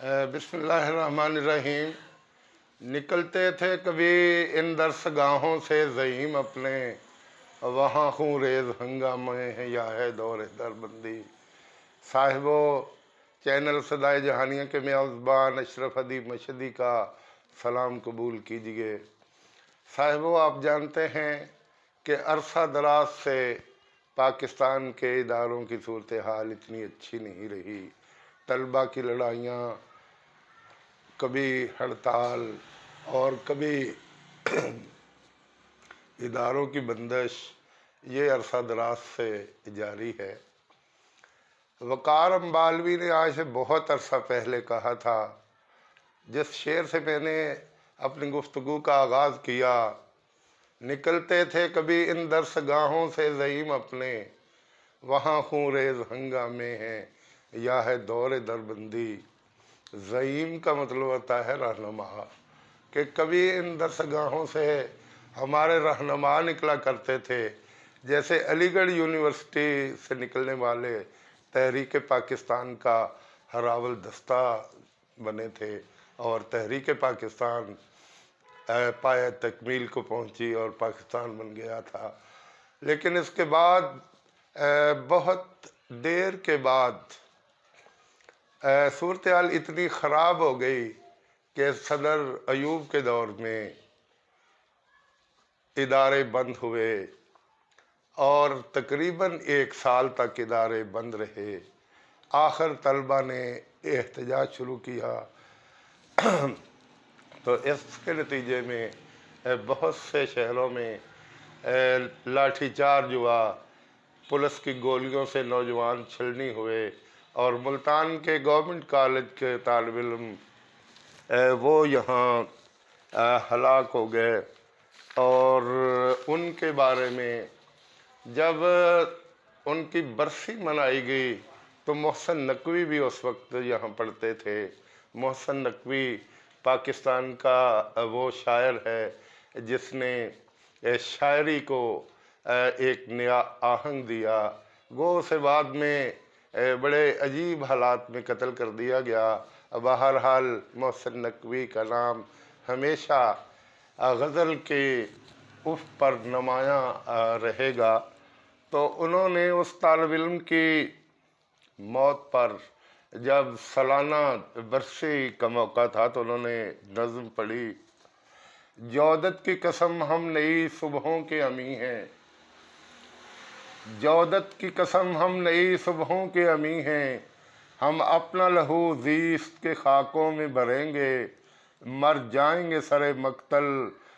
بسم اللہ الرحمن الرحیم۔ نکلتے تھے کبھی ان درسگاہوں سے زعیم اپنے، وہاں خون ریز ہنگامے ہیں یا ہے دور دربندی۔ صاحبو چینل صدائے جہانیہ کے میزبان اشرف ادیب مشہدی کا سلام قبول کیجیے۔ صاحبو آپ جانتے ہیں کہ عرصہ دراز سے پاکستان کے اداروں کی صورتحال اتنی اچھی نہیں رہی۔ طلبہ کی لڑائیاں، کبھی ہڑتال اور کبھی اداروں کی بندش، یہ عرصہ دراز سے جاری ہے۔ وقار امبالوی نے آج سے بہت عرصہ پہلے کہا تھا، جس شعر سے میں نے اپنی گفتگو کا آغاز کیا، نکلتے تھے کبھی ان درسگاہوں سے زعیم اپنے، وہاں خون ریز ہنگامے ہیں یا ہے دور دربندی۔ زعیم کا مطلب ہوتا ہے رہنما، کہ کبھی ان درسگاہوں سے ہمارے رہنما نکلا کرتے تھے، جیسے علی گڑھ یونیورسٹی سے نکلنے والے تحریک پاکستان کا ہراول دستہ بنے تھے، اور تحریک پاکستان پایہ تکمیل کو پہنچی اور پاکستان بن گیا تھا۔ لیکن اس کے بعد بہت دیر کے بعد صورتحال اتنی خراب ہو گئی کہ صدر ایوب کے دور میں ادارے بند ہوئے اور تقریباً 1 سال تک ادارے بند رہے۔ آخر طلبہ نے احتجاج شروع کیا، تو اس کے نتیجے میں بہت سے شہروں میں لاٹھی چارج ہوا، پولیس کی گولیوں سے نوجوان چھلنی ہوئے، اور ملتان کے گورنمنٹ کالج کے طالب علم وہ یہاں ہلاک ہو گئے۔ اور ان کے بارے میں جب ان کی برسی منائی گئی تو محسن نقوی بھی اس وقت یہاں پڑھتے تھے۔ محسن نقوی پاکستان کا وہ شاعر ہے جس نے شاعری کو ایک نیا آہنگ دیا۔ وہ اسے بعد میں بڑے عجیب حالات میں قتل کر دیا گیا۔ بہرحال محسن نقوی کا نام ہمیشہ غزل کے افق پر نمایاں رہے گا۔ تو انہوں نے اس طالب علم کی موت پر جب سالانہ برسی کا موقع تھا تو انہوں نے نظم پڑھی، جودت کی قسم ہم نئی صبحوں کے امی ہیں، جودت کی قسم ہم نئی صبحوں کے امی ہیں، ہم اپنا لہو زیست کے خاکوں میں بھریں گے، مر جائیں گے سر مقتل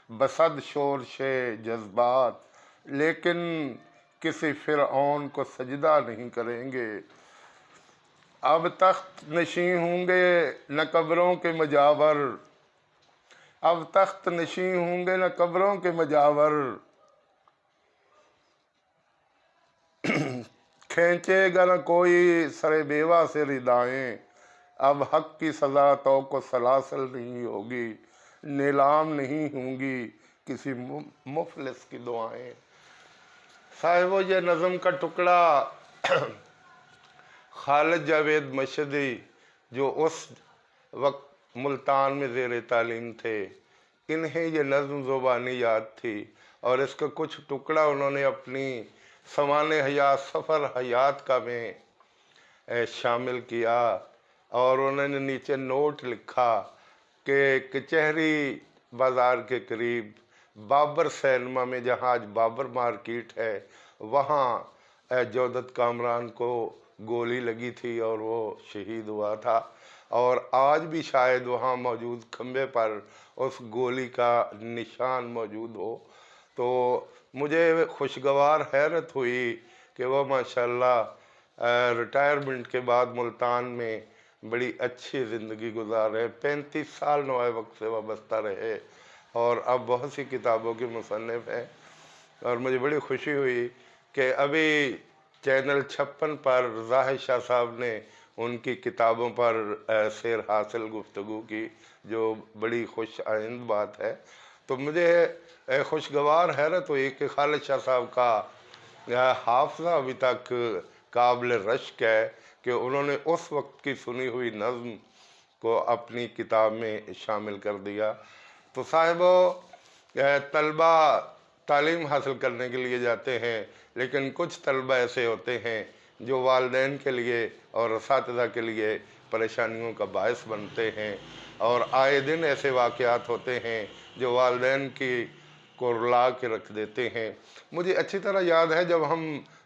بصد شورش جذبات، لیکن کسی فرعون کو سجدہ نہیں کریں گے۔ اب تخت نشین ہوں گے نہ قبروں کے مجاور، اب تخت نشین ہوں گے نہ قبروں کے مجاور، کھینچے گا نہ کوئی سر بیوہ سے ردائیں، اب حق کی سزا تو کو سلاسل نہیں ہوگی، نیلام نہیں ہوں گی کسی مفلس کی دعائیں۔ صاحبو یہ نظم کا ٹکڑا خالد جاوید مشہدی جو اس وقت ملتان میں زیر تعلیم تھے، انہیں یہ نظم زبانی یاد تھی، اور اس کا کچھ ٹکڑا انہوں نے اپنی سوانح حیات سفر حیات کا میں شامل کیا، اور انہوں نے نیچے نوٹ لکھا کہ کچہری بازار کے قریب بابر سینما میں، جہاں آج بابر مارکیٹ ہے، وہاں جودت کامران کو گولی لگی تھی اور وہ شہید ہوا تھا، اور آج بھی شاید وہاں موجود کھمبے پر اس گولی کا نشان موجود ہو۔ تو مجھے خوشگوار حیرت ہوئی کہ وہ ماشاءاللہ ریٹائرمنٹ کے بعد ملتان میں بڑی اچھی زندگی گزارے، 35 سال نوائے وقت سے وابستہ رہے، اور اب بہت سی کتابوں کے مصنف ہیں۔ اور مجھے بڑی خوشی ہوئی کہ ابھی چینل 56 پر زاہد شاہ صاحب نے ان کی کتابوں پر سیر حاصل گفتگو کی، جو بڑی خوش آئند بات ہے۔ تو مجھے خوشگوار حیرت ہوئی کہ خالد شاہ صاحب کا حافظہ ابھی تک قابل رشک ہے، کہ انہوں نے اس وقت کی سنی ہوئی نظم کو अपनी किताब में शामिल कर दिया। तो साहिबो, तलबा तालीम हासिल करने के लिए जाते हैं, लेकिन कुछ तलबा ऐसे होते हैं जो वालिदैन के लिए और असातिज़ा के लिए परेशानियों का बायस बनते हैं, और आए दिन ऐसे वाक़यात होते हैं जो वालिदैन की को रुला के रख देते हैं। मुझे अच्छी तरह याद है जब हम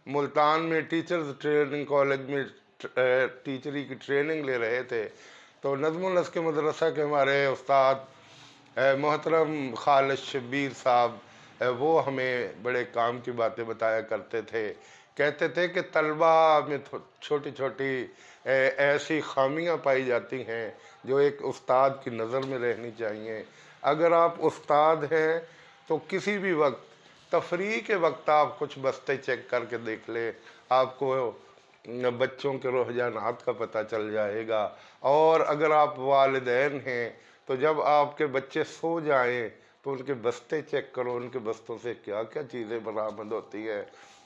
मुल्तान में टीचर्स ट्रेनिंग कॉलेज में टीचरी की ट्रेनिंग ले रहे थे, तो नज़्मुल नस्क के मदरसा के हमारे उस्ताद मोहतरम खालिद शब्बीर साहब, वो हमें बड़े काम की बातें बताया करते थे। कहते थे कि तलबा में छोटी छोटी ऐसी खामियां पाई जाती हैं जो एक उस्ताद की नज़र में रहनी चाहिए। अगर आप उस्ताद हैं तो किसी भी वक्त तफरीह के वक्त आप कुछ बस्ते चेक करके देख ले, आपको बच्चों के रुझानात का पता चल जाएगा। और अगर आप वालिदैन हैं तो जब आपके बच्चे सो जाएं तो उनके बस्ते चेक करो, उनके बस्तों से क्या क्या चीज़ें बरामद होती है,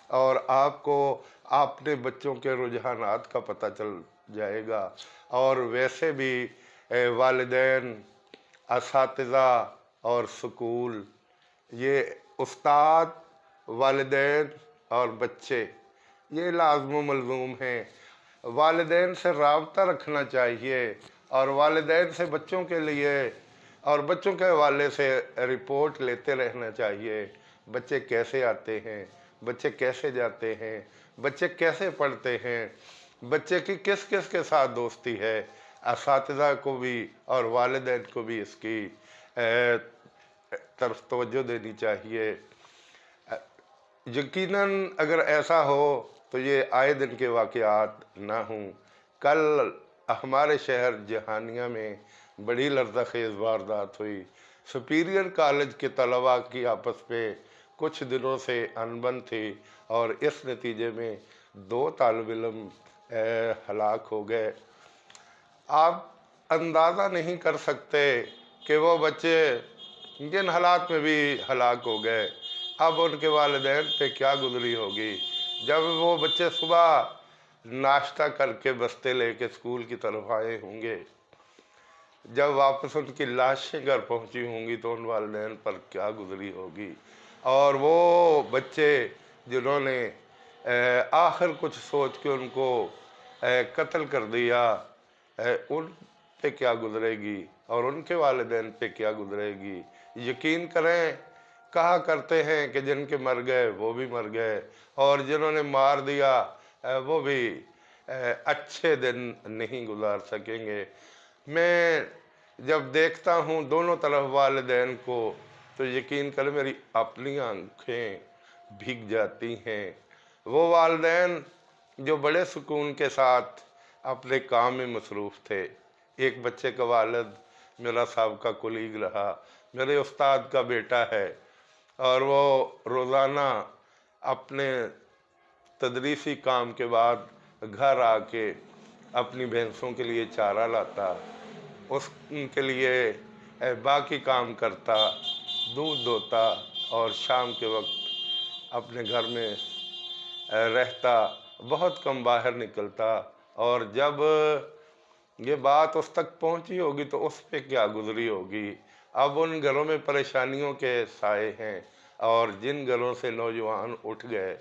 और आपको अपने बच्चों के रुझानात का पता चल जाएगा। और वैसे भी वालिदैन, असातिज़ा और स्कूल, ये उस्ताद, वालिदैन और बच्चे, ये लाज़िम व मलज़ूम हैं। वालिदैन से राब्ता रखना चाहिए, और वालिदैन से बच्चों के लिए और बच्चों के हवाले से रिपोर्ट लेते रहना चाहिए। बच्चे कैसे आते हैं, बच्चे कैसे जाते हैं, बच्चे कैसे पढ़ते हैं, बच्चे की किस किस के साथ दोस्ती है। असातिज़ा को भी और वालिदैन को भी इसकी तरफ तवज्जो देनी चाहिए। यकीनन अगर ऐसा हो तो ये आए दिन के वाक़यात ना हों। कल हमारे शहर जहानिया में बड़ी लर्ज़ाखेज़ वारदात हुई। सुपीरियर कॉलेज के तलबा की आपस में कुछ दिनों से अनबन थी, और इस नतीजे में 2 तालिब इल्म हलाक हो गए। आप अंदाज़ा नहीं कर सकते कि वो बच्चे जिन हालात में भी हलाक हो गए, अब उनके वालिदैन पे क्या गुजरी होगी। जब वो बच्चे सुबह नाश्ता करके बस्ते लेके स्कूल की तरफ आए होंगे, जब वापस उनकी लाशें घर पहुंची होंगी तो उन वालिदैन पर क्या गुजरी होगी। और वो बच्चे जिन्होंने आखिर कुछ सोच के उनको कत्ल कर दिया, उन पे क्या गुजरेगी और उनके वालिदैन पे क्या गुजरेगी। यकीन करें, कहा करते हैं कि जिनके मर गए वो भी मर गए, और जिन्होंने मार दिया वो भी अच्छे दिन नहीं गुजार सकेंगे। मैं जब देखता हूँ दोनों तरफ वालिदैन को, तो यकीन करें मेरी अपनी आंखें भीग जाती हैं। वो वालिदैन जो बड़े सुकून के साथ अपने काम में मसरूफ़ थे। एक बच्चे का वालिद मेरा साबका कोलीग रहा, मेरे उस्ताद का बेटा है, और वो रोज़ाना अपने तदरीसी काम के बाद घर आके अपनी भैंसों के लिए चारा लाता, उनके लिए बाकी काम करता, दूध दोता, और शाम के वक्त अपने घर में रहता, बहुत कम बाहर निकलता। और जब ये बात उस तक पहुंची होगी तो उस पे क्या गुजरी होगी। अब उन घरों में परेशानियों के साए हैं, और जिन घरों से नौजवान उठ गए,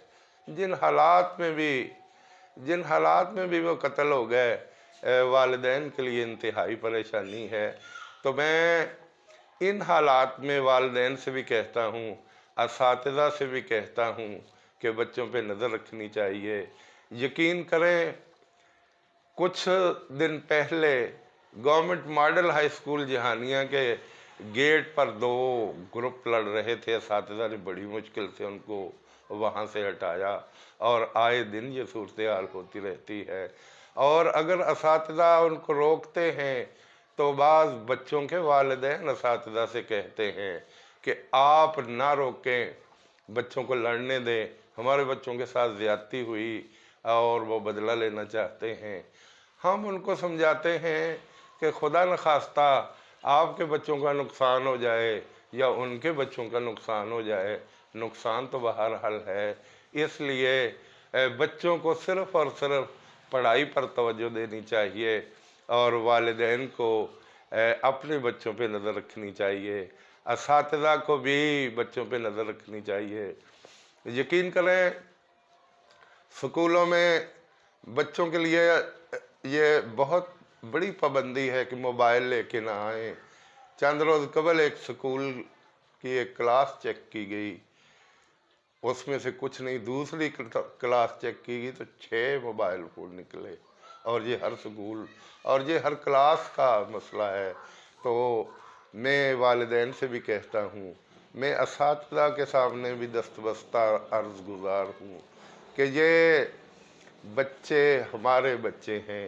जिन हालात में भी वो कत्ल हो गए, वालिदैन के लिए इंतहाई परेशानी है। तो मैं इन हालात में वालिदैन से भी कहता हूँ, असातिज़ा से भी कहता हूँ कि बच्चों पे नज़र रखनी चाहिए। यकीन करें, कुछ दिन पहले government model high school Jahania के गेट पर 2 ग्रुप लड़ रहे थे। असातिज़ा ने बड़ी मुश्किल से उनको वहाँ से हटाया, और आए दिन ये सूरत हाल होती रहती है। और अगर असातिज़ा उनको रोकते हैं तो बाज़ बच्चों के वालिदैन असातिज़ा से कहते हैं कि आप ना रोकें, बच्चों को लड़ने दें, हमारे बच्चों के साथ ज़्यादती हुई और वो बदला लेना चाहते हैं। हम उनको समझाते हैं कि खुदा न खास्ता आपके बच्चों का नुकसान हो जाए या उनके बच्चों का नुकसान हो जाए, नुकसान तो बहरहाल है। इसलिए बच्चों को सिर्फ़ और सिर्फ पढ़ाई पर तवज्जो देनी चाहिए, और वालिदैन को अपने बच्चों पे नज़र रखनी चाहिए, असातिज़ा को भी बच्चों पे नज़र रखनी चाहिए। यकीन करें, स्कूलों में बच्चों के लिए ये बहुत बड़ी पाबंदी है कि मोबाइल लेके ना आए। चंद रोज़ कबल एक स्कूल की एक क्लास चेक की गई, उसमें से कुछ नहीं, दूसरी क्लास चेक की गई तो 6 मोबाइल फ़ोन निकले। और ये हर स्कूल और ये हर क्लास का मसला है। तो मैं वालिदैन से भी कहता हूँ, मैं असातिज़ा के सामने भी दस्तबस्ता अर्ज़ गुज़ार हूँ कि ये बच्चे हमारे बच्चे हैं,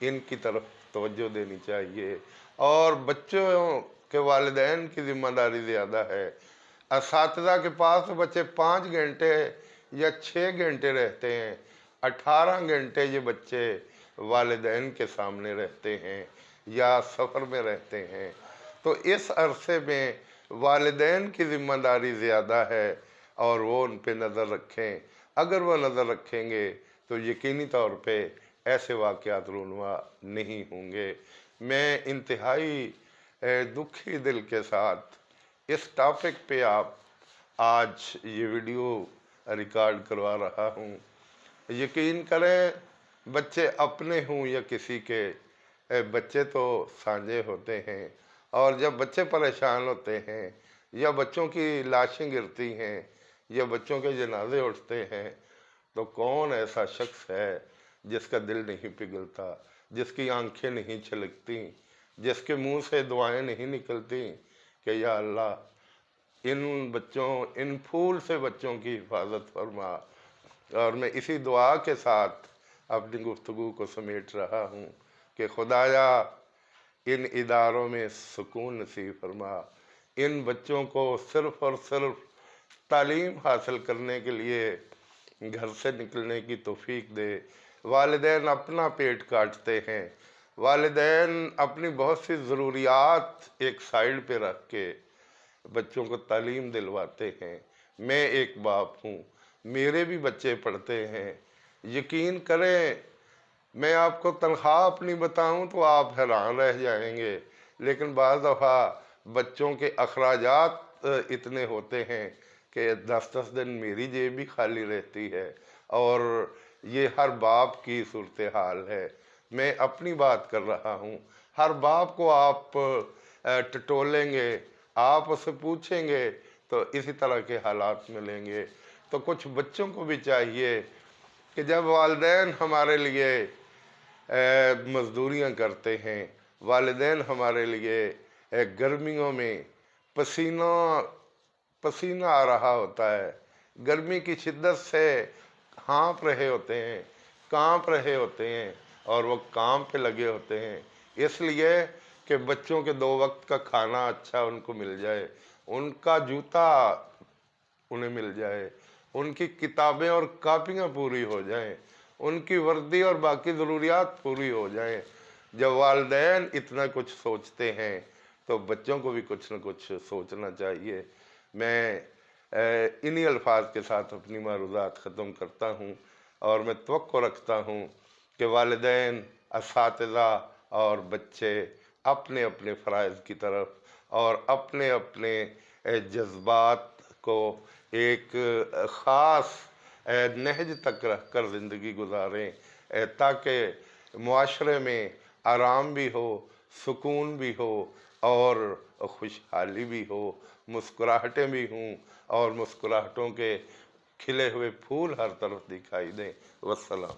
इनकी तरफ तवज्जो देनी चाहिए। और बच्चों के वालिदैन की ज़िम्मेदारी ज़्यादा है। असातिज़ा के पास तो बच्चे 5 घंटे या 6 घंटे रहते हैं, 18 घंटे ये बच्चे वालिदैन के सामने रहते हैं या सफ़र में रहते हैं। तो इस अरसे में वालिदैन की ज़िम्मेदारी ज़्यादा है और वो उन पे नज़र रखें। अगर वो नज़र रखेंगे तो यकीनी तौर पे ऐसे वाक़यात रूनुमा नहीं होंगे। मैं इंतहाई दुखी दिल के साथ इस टॉपिक पे आज ये वीडियो रिकॉर्ड करवा रहा हूँ। यकीन करें, बच्चे अपने हों या किसी के, बच्चे तो साझे होते हैं। और जब बच्चे परेशान होते हैं या बच्चों की लाशें गिरती हैं या बच्चों के जनाजे उठते हैं, तो कौन ऐसा शख्स है जिसका दिल नहीं पिघलता, जिसकी आंखें नहीं छलकती, जिसके मुंह से दुआएं नहीं निकलती कि या अल्लाह इन बच्चों, इन फूल से बच्चों की हिफाजत फरमा। और मैं इसी दुआ के साथ अपनी गुफ्तगू को समेट रहा हूँ कि खुदाया इन इदारों में सुकून नसीब फरमा। इन बच्चों को सिर्फ़ और सिर्फ तालीम हासिल करने के लिए घर से निकलने की तौफीक दे। वालिदैन अपना पेट काटते हैं, वालिदैन अपनी बहुत सी ज़रूरियात एक साइड पे रख के बच्चों को तालीम दिलवाते हैं। मैं एक बाप हूँ, मेरे भी बच्चे पढ़ते हैं। यकीन करें, मैं आपको तनख्वाह अपनी बताऊं तो आप हैरान रह जाएंगे, लेकिन बाज़ दफ़ा बच्चों के अखराजात इतने होते हैं कि 10-10 दिन मेरी जेब भी खाली रहती है। और ये हर बाप की सूरत हाल है। मैं अपनी बात कर रहा हूँ। हर बाप को आप टटोलेंगे, आप उससे पूछेंगे तो इसी तरह के हालात मिलेंगे। तो कुछ बच्चों को भी चाहिए कि जब वालिदैन हमारे लिए मज़दूरियाँ करते हैं, वालिदैन हमारे लिए गर्मियों में पसीना पसीना आ रहा होता है, गर्मी की शिद्दत से हाँफ रहे होते हैं, काँप रहे होते हैं और वो काम पे लगे होते हैं, इसलिए कि बच्चों के 2 वक्त का खाना अच्छा उनको मिल जाए, उनका जूता उन्हें मिल जाए, उनकी किताबें और कापियाँ पूरी हो जाएं, उनकी वर्दी और बाकी ज़रूरियात पूरी हो जाएं। जब वालिदैन इतना कुछ सोचते हैं तो बच्चों को भी कुछ न कुछ सोचना चाहिए। मैं इन्हीं अल्फाज के साथ अपनी मारूज़ात ख़त्म करता हूँ और मैं तवक्को रखता हूँ कि वालिदैन, असातिज़ा और बच्चे अपने अपने फ़राइज़ की तरफ और अपने अपने जज्बात को एक ख़ास नहज तक रख कर ज़िंदगी गुजारें, ताकि मुआशरे में आराम भी हो, सुकून भी हो और खुशहाली भी हो, मुस्कुराहटें भी हों और मुस्कुराहटों के खिले हुए फूल हर तरफ दिखाई दें। वस्सलाम।